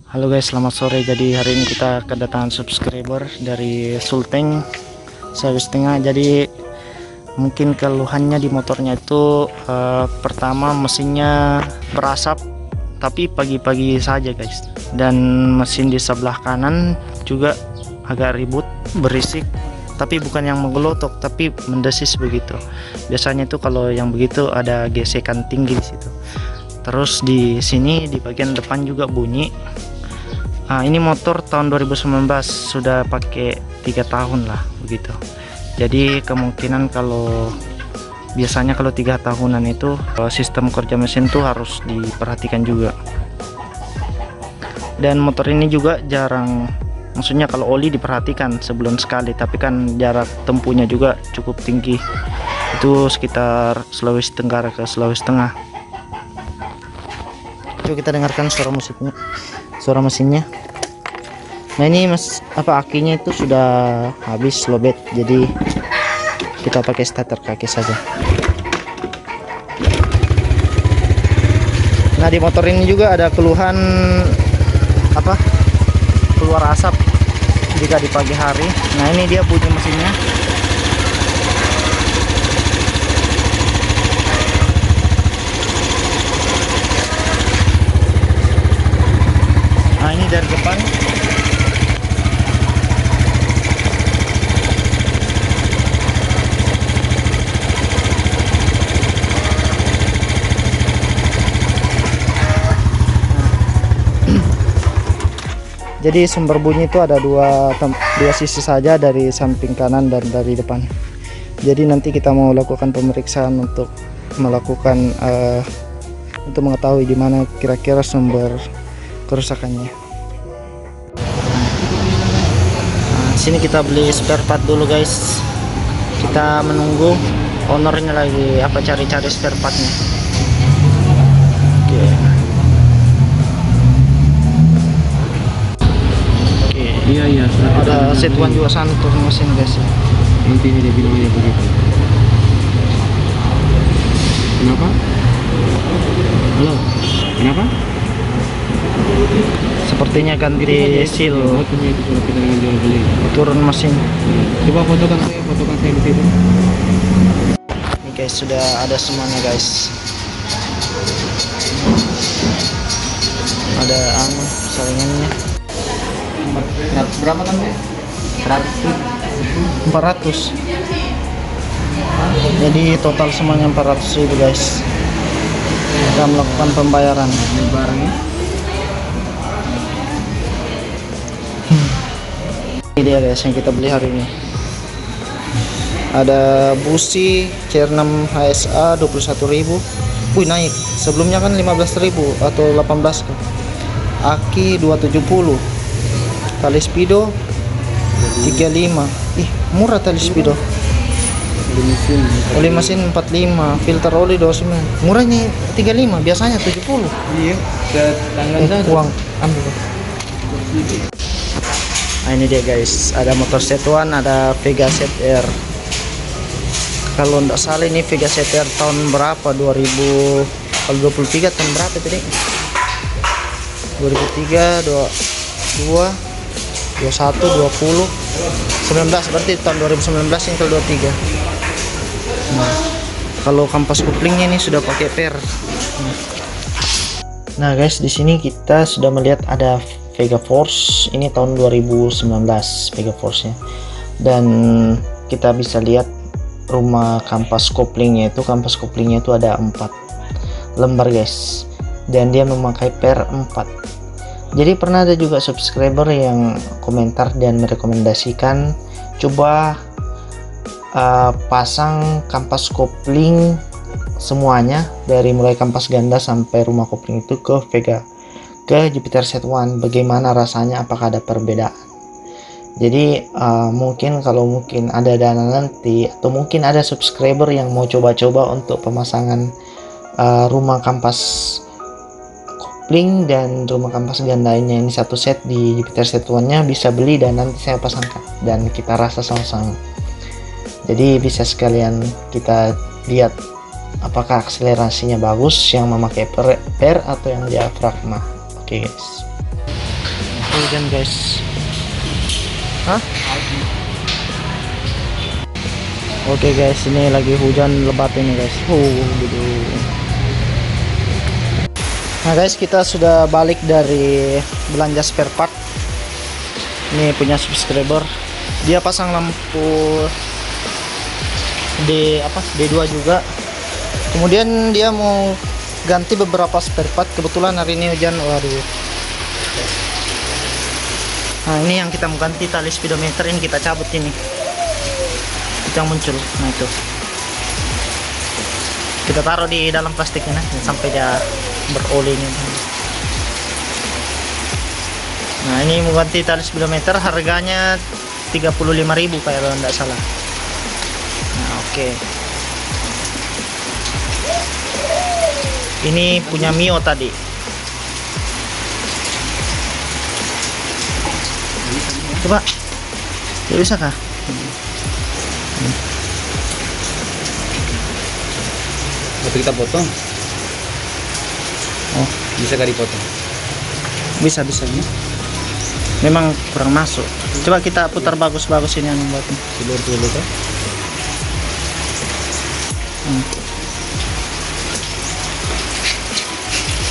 Halo guys, selamat sore. Jadi hari ini kita kedatangan subscriber dari Sulteng 1,5. Jadi mungkin keluhannya di motornya itu pertama mesinnya berasap, tapi pagi-pagi saja guys. Dan mesin di sebelah kanan juga agak ribut, berisik. Tapi bukan yang menggelotok, tapi mendesis begitu. Biasanya itu kalau yang begitu ada gesekan tinggi di situ. Terus di sini di bagian depan juga bunyi. Ini motor tahun 2019, sudah pakai 3 tahun lah begitu. Jadi kemungkinan kalau biasanya kalau 3 tahunan itu sistem kerja mesin tuh harus diperhatikan juga. Dan motor ini juga jarang, maksudnya kalau oli diperhatikan sebulan sekali, tapi kan jarak tempuhnya juga cukup tinggi, itu sekitar Sulawesi Tenggara ke Sulawesi Tengah. Coba kita dengarkan suara musiknya, suara mesinnya. Nah ini akinya itu sudah habis lobet, jadi kita pakai starter kaki saja. Nah di motor ini juga ada keluhan keluar asap jika di pagi hari. Nah ini dia bunyi mesinnya. Nah ini dari depan. Jadi sumber bunyi itu ada dua sisi saja, dari samping kanan dan dari depan. Jadi nanti kita mau lakukan pemeriksaan untuk melakukan untuk mengetahui di mana kira-kira sumber kerusakannya. Nah, sini kita beli spare part dulu guys. Kita menunggu ownernya lagi cari-cari spare partnya. Oke. Iya, Ada setuan juga sana turun mesin guys. nanti ini dia bilangnya begitu. Kenapa? Halo, kenapa? Sepertinya ganti seal, Fotonya itu surat kita dengan jual beli. turun mesin. Coba fotokan saya di situ. Ini guys, sudah ada semuanya guys. Ada saringannya. Berapa kan? 400. Jadi total semuanya 400.000 guys. Kita melakukan pembayaran. Barangnya? Ini dia guys yang kita beli hari ini. Ada busi CR6 HSA 21.000. Wih naik. Sebelumnya kan 15.000 atau 18 kan. Aki 270. Tali speedo 35. Ih, murah tali speedo. Oli mesin 45, filter oli 29. Murahnya 35, biasanya 70. Iya, tangan saja. Uang ambil. Nah, ini dia guys, ada motor setuan, ada Vega ZR. Kalau enggak salah ini Vega ZR tahun berapa? kalau 23 tahun berapa tadi? 2003, 22, 21, 20, 19, berarti tahun 2019 yang ke-23. Nah, kalau kampas koplingnya ini sudah pakai per. Nah guys, di sini kita sudah melihat ada Vega Force, ini tahun 2019 Vega Force nya, dan kita bisa lihat rumah kampas koplingnya itu ada 4 lembar guys, dan dia memakai per 4. Jadi pernah ada juga subscriber yang komentar dan merekomendasikan coba pasang kampas kopling semuanya, dari mulai kampas ganda sampai rumah kopling itu ke Jupiter Z1, bagaimana rasanya, apakah ada perbedaan. Jadi mungkin ada dana nanti, atau mungkin ada subscriber yang mau coba-coba untuk pemasangan rumah kampas kopling dan rumah kampas gandanya ini satu set di Jupiter Z1 nya, bisa beli dan nanti saya pasangkan dan kita rasa sama-sama. Jadi bisa sekalian kita lihat apakah akselerasinya bagus yang memakai per atau yang diafragma. Oke guys. hujan guys. Hah? Oke guys, ini lagi hujan lebat ini guys. Gitu. Nah guys, kita sudah balik dari belanja spare part. Ini punya subscriber. Dia pasang lampu D2 juga. Kemudian dia mau ganti beberapa spare part. Kebetulan hari ini hujan. Waduh. Nah ini yang kita mau ganti, tali speedometer ini kita cabut ini. Itu yang muncul. Nah itu. Kita taruh di dalam plastiknya sampai dia beroli ini. Nah ini mau ganti tali speedometer, harganya 35.000 kalau tidak salah. Nah oke. Ini punya Mio tadi. Coba, ya bisa kah? Waktu kita potong, Oh, bisa gak dipotong? bisa. Memang kurang masuk. Coba kita putar bagus-bagus ini yang membuatnya. Dulu kan?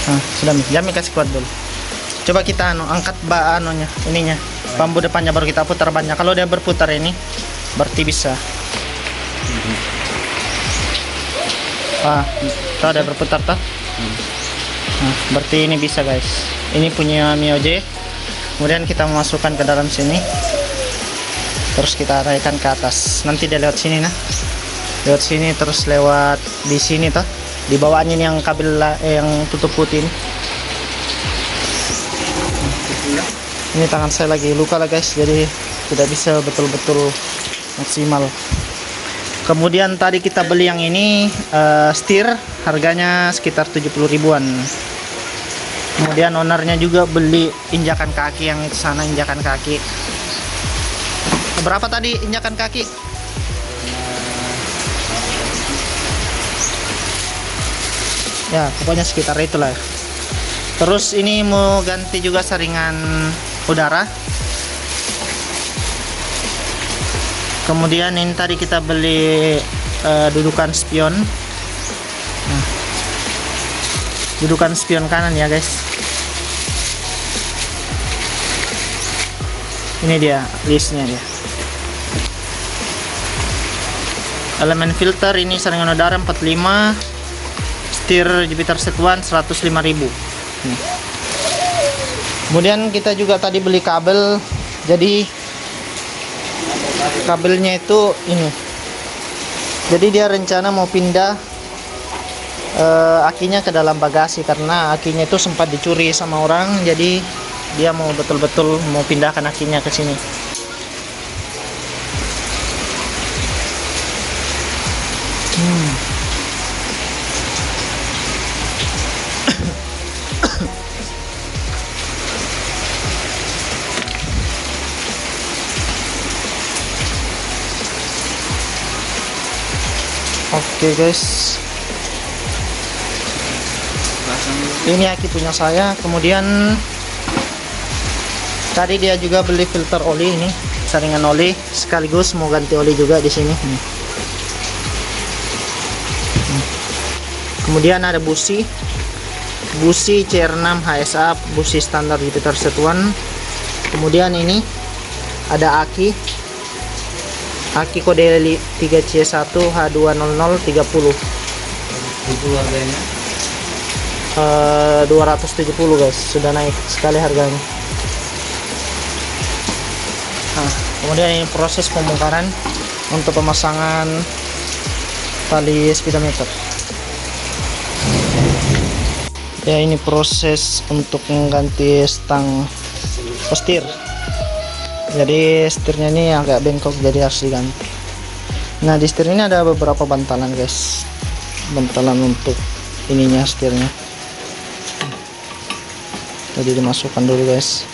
Nah, sudah nih, Jami kasih kuat dulu. Coba kita angkat ininya, bambu depannya baru kita putar banyak. Kalau dia berputar ini, berarti bisa. Tahu dia berputar toh? Nah, berarti ini bisa guys. Ini punya Mio J. Kemudian kita masukkan ke dalam sini. Terus kita arahkan ke atas. Nanti dia lewat sini nah. Lewat sini terus lewat di sini toh. Di bawahnya ini yang kabel yang tutup putih ini. Ini tangan saya lagi luka lah guys, jadi tidak bisa betul-betul maksimal. Kemudian tadi kita beli yang ini setir, harganya sekitar 70 ribuan. Kemudian ownernya juga beli injakan kaki yang itu sana, injakan kaki. Berapa tadi injakan kaki? Ya pokoknya sekitar itulah. Terus ini mau ganti juga saringan udara. Kemudian ini tadi kita beli dudukan spion. Nah, dudukan spion kanan ya guys. Ini dia listnya dia. Elemen filter ini saringan udara 45, setir Jupiter Set1 105.000. Nih. Kemudian kita juga tadi beli kabel, jadi kabelnya itu ini. Jadi dia rencana mau pindah akinya ke dalam bagasi karena akinya itu sempat dicuri sama orang, jadi dia mau betul-betul mau pindahkan akinya ke sini. Oke guys, ini aki punya saya. Kemudian tadi dia juga beli filter oli ini, saringan oli, sekaligus mau ganti oli juga di sini. Kemudian ada busi CR6 HSA, busi standar Jupiter Set1. Kemudian ini ada aki kode 3C1 H20030. Itu harganya 270 guys, sudah naik sekali harganya. Nah, kemudian ini proses pembongkaran untuk pemasangan tali speedometer. Ya ini proses untuk mengganti stang setir. Jadi setirnya ini agak bengkok, jadi harus diganti. Nah di setir ini ada beberapa bantalan guys, bantalan untuk ininya setirnya. Jadi dimasukkan dulu guys.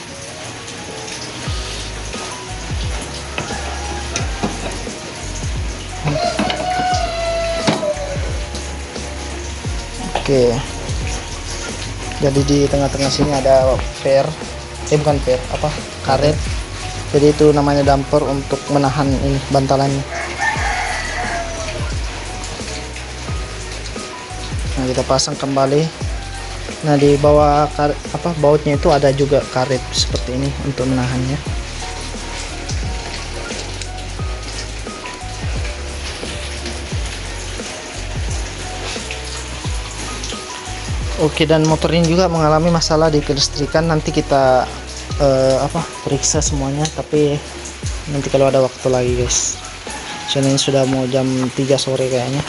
Oke, jadi di tengah-tengah sini ada per bukan per, apa, karet. Jadi itu namanya damper untuk menahan ini bantalannya. Nah, kita pasang kembali. Nah, di bawah bautnya itu ada juga karet seperti ini untuk menahannya. Oke, dan motor ini juga mengalami masalah di kelistrikan. Nanti kita periksa semuanya, tapi nanti kalau ada waktu lagi guys. Soalnya ini sudah mau jam 3 sore kayaknya.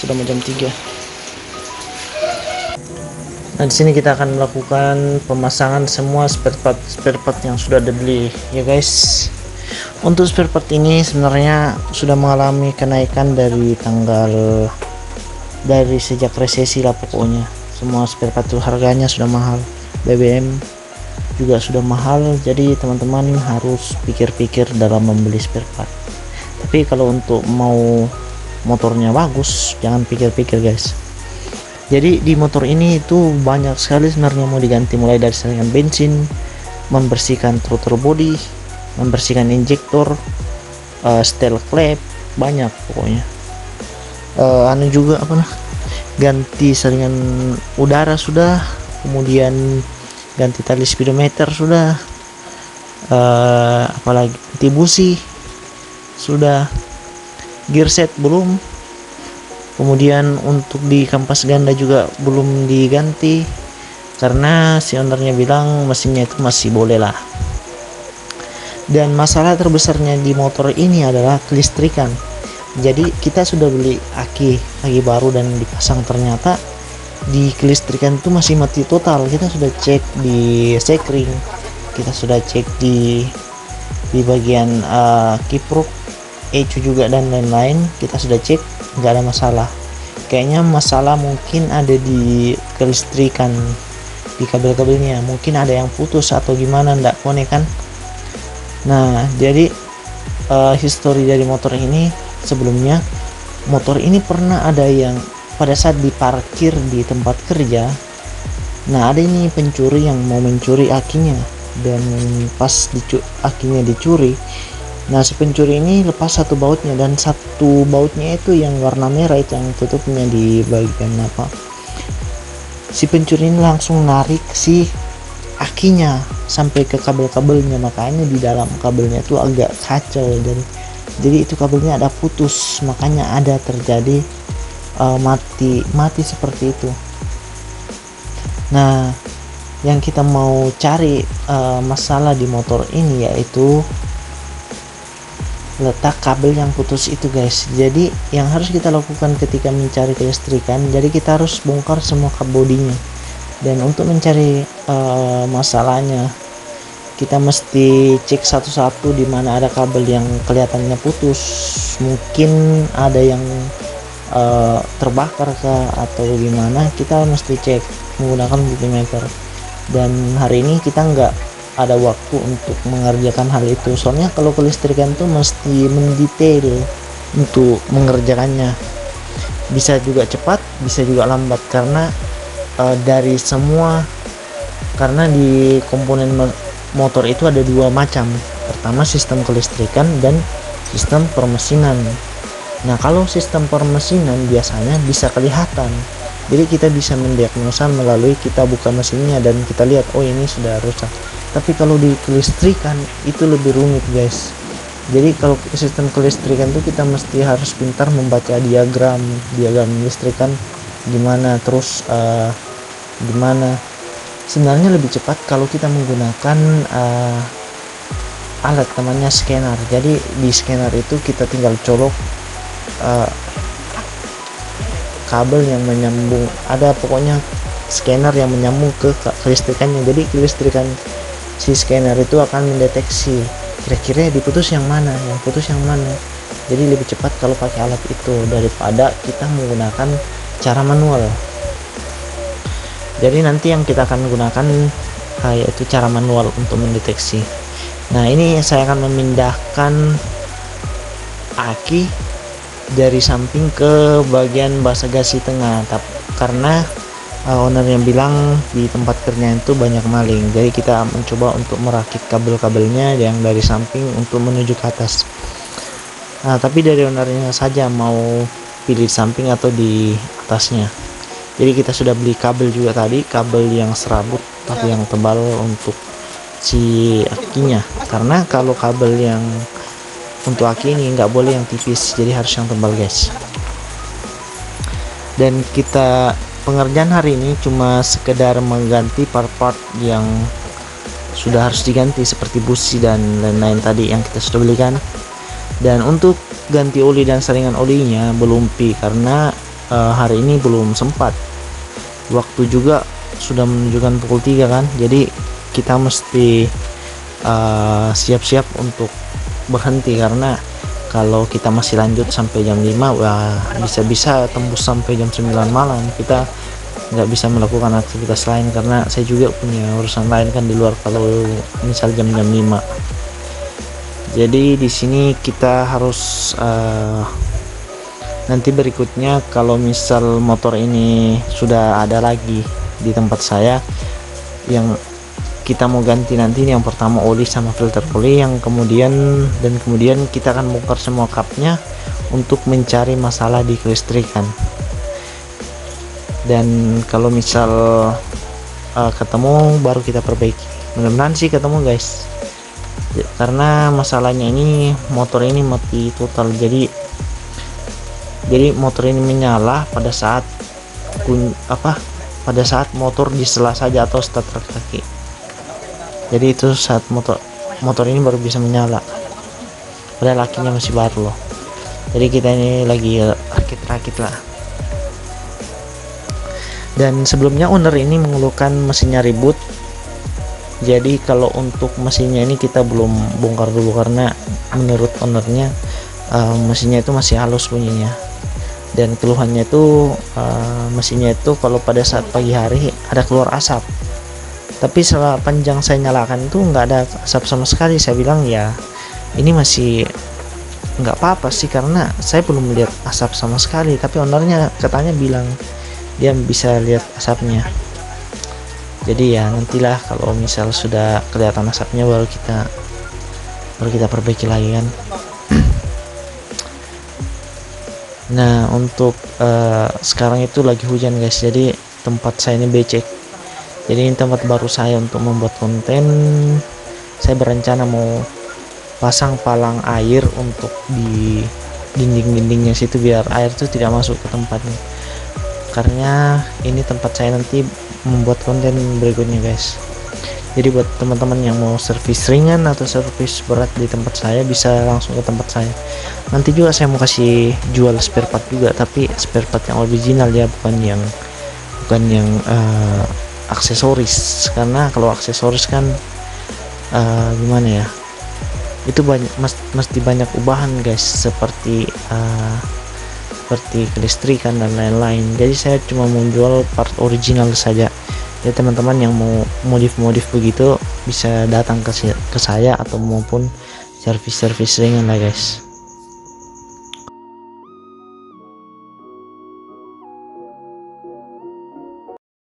Sudah mau jam 3. Nah, di sini kita akan melakukan pemasangan semua spare part yang sudah dibeli ya guys. Untuk spare part ini sebenarnya sudah mengalami kenaikan dari sejak resesi lah pokoknya. Semua spare part itu harganya sudah mahal. BBM juga sudah mahal, jadi teman-teman harus pikir-pikir dalam membeli spare part. Tapi kalau untuk mau motornya bagus, jangan pikir-pikir guys. Jadi di motor ini itu banyak sekali sebenarnya mau diganti, mulai dari saringan bensin, membersihkan throttle body, membersihkan injektor, steel clamp, banyak pokoknya. Juga ganti saringan udara sudah, kemudian ganti tali speedometer sudah, apalagi ganti busi sudah, gear set belum, kemudian untuk di kampas ganda juga belum diganti karena si ownernya bilang mesinnya itu masih boleh lah. Dan masalah terbesarnya di motor ini adalah kelistrikan. Jadi kita sudah beli aki baru dan dipasang, ternyata di kelistrikan itu masih mati total. Kita sudah cek di sekring, kita sudah cek di bagian kipruk, ECU juga dan lain-lain, kita sudah cek, nggak ada masalah. Kayaknya masalah mungkin ada di kelistrikan, di kabel-kabelnya mungkin ada yang putus atau gimana, nggak konek kan. Nah, jadi histori dari motor ini, sebelumnya motor ini pernah ada yang pada saat diparkir di tempat kerja, nah ada ini pencuri yang mau mencuri akinya, dan pas akinya dicuri, nah si pencuri ini lepas satu bautnya, dan satu bautnya itu yang warna merah itu yang tutupnya di bagian si pencuri ini langsung narik si akinya sampai ke kabel-kabelnya, makanya di dalam kabelnya itu agak kacau, jadi itu kabelnya ada putus, makanya ada terjadi mati seperti itu. Nah, yang kita mau cari masalah di motor ini yaitu letak kabel yang putus itu guys. Jadi yang harus kita lakukan ketika mencari kelistrikan, jadi kita harus bongkar semua bodinya, dan untuk mencari masalahnya kita mesti cek satu-satu di mana ada kabel yang kelihatannya putus. Mungkin ada yang terbakar kah atau gimana, kita mesti cek menggunakan multimeter. Dan hari ini kita nggak ada waktu untuk mengerjakan hal itu, soalnya kalau kelistrikan tuh mesti mendetail untuk mengerjakannya. Bisa juga cepat, bisa juga lambat, karena dari semua, karena di komponen motor itu ada dua macam. Pertama sistem kelistrikan dan sistem permesinan. Nah, kalau sistem permesinan biasanya bisa kelihatan, jadi kita bisa mendiagnosa melalui kita buka mesinnya dan kita lihat, oh ini sudah rusak. Tapi kalau di kelistrikan itu lebih rumit guys. Jadi kalau sistem kelistrikan itu kita mesti harus pintar membaca diagram listrikan gimana, terus gimana. Sebenarnya lebih cepat kalau kita menggunakan alat namanya scanner. Jadi di scanner itu kita tinggal colok kabel yang menyambung, ada pokoknya scanner yang menyambung ke kelistrikannya. Jadi kelistrikan si scanner itu akan mendeteksi kira-kira diputus yang mana, jadi lebih cepat kalau pakai alat itu daripada kita menggunakan cara manual. Jadi nanti yang kita akan gunakan yaitu cara manual untuk mendeteksi. Nah, ini saya akan memindahkan aki dari samping ke bagian bagasi tengah, karena owner yang bilang di tempat kerja itu banyak maling, jadi kita mencoba untuk merakit kabel-kabelnya yang dari samping untuk menuju ke atas. Tapi dari ownernya saja mau pilih samping atau di atasnya. Jadi kita sudah beli kabel juga tadi, kabel yang serabut tapi yang tebal untuk si akinya, karena kalau kabel yang untuk aki ini nggak boleh yang tipis, jadi harus yang tebal guys. Dan kita pengerjaan hari ini cuma sekedar mengganti part-part yang sudah harus diganti seperti busi dan lain-lain tadi yang kita sudah belikan. Dan untuk ganti oli dan saringan olinya belum karena hari ini belum sempat, waktu juga sudah menunjukkan pukul 3 kan, jadi kita mesti siap-siap untuk berhenti, karena kalau kita masih lanjut sampai jam 5, wah bisa-bisa tembus sampai jam 9 malam. Kita nggak bisa melakukan aktivitas lain karena saya juga punya urusan lain kan di luar kalau misal jam-jam 5. Jadi di sini kita harus nanti berikutnya kalau misal motor ini sudah ada lagi di tempat saya, yang kita mau ganti nanti yang pertama oli sama filter oli, yang kemudian kita akan bongkar semua kapnya untuk mencari masalah di kelistrikan. Dan kalau misal ketemu baru kita perbaiki, mudah-mudahan sih ketemu guys, karena masalahnya ini motor ini mati total. Jadi motor ini menyala pada saat motor disela saja atau starter kaki. Jadi itu saat motor ini baru bisa menyala, padahal lakinya masih baru loh. Jadi kita ini lagi rakit-rakit lah. Dan sebelumnya owner ini mengeluhkan mesinnya ribut, jadi kalau untuk mesinnya ini kita belum bongkar dulu karena menurut ownernya mesinnya itu masih halus bunyinya. Dan keluhannya itu mesinnya itu kalau pada saat pagi hari ada keluar asap, tapi setelah panjang saya nyalakan itu nggak ada asap sama sekali. Saya bilang ya ini masih nggak apa-apa sih karena saya belum melihat asap sama sekali, tapi ownernya katanya bilang dia bisa lihat asapnya. Jadi ya nantilah kalau misal sudah kelihatan asapnya baru kita perbaiki lagi kan. Nah untuk sekarang itu lagi hujan guys, jadi tempat saya ini becek. Jadi ini tempat baru saya untuk membuat konten. Saya berencana mau pasang palang air untuk di dinding-dindingnya situ biar air itu tidak masuk ke tempatnya, karena ini tempat saya nanti membuat konten berikutnya guys. Jadi buat teman-teman yang mau servis ringan atau servis berat di tempat saya bisa langsung ke tempat saya. Nanti juga saya mau kasih jual spare part juga, tapi spare part yang original ya, bukan yang aksesoris. Karena kalau aksesoris kan gimana ya, itu mesti banyak ubahan guys, seperti kelistrikan dan lain-lain. Jadi saya cuma menjual part original saja. Ya teman-teman yang mau modif begitu bisa datang ke saya atau maupun servis ringan lah guys.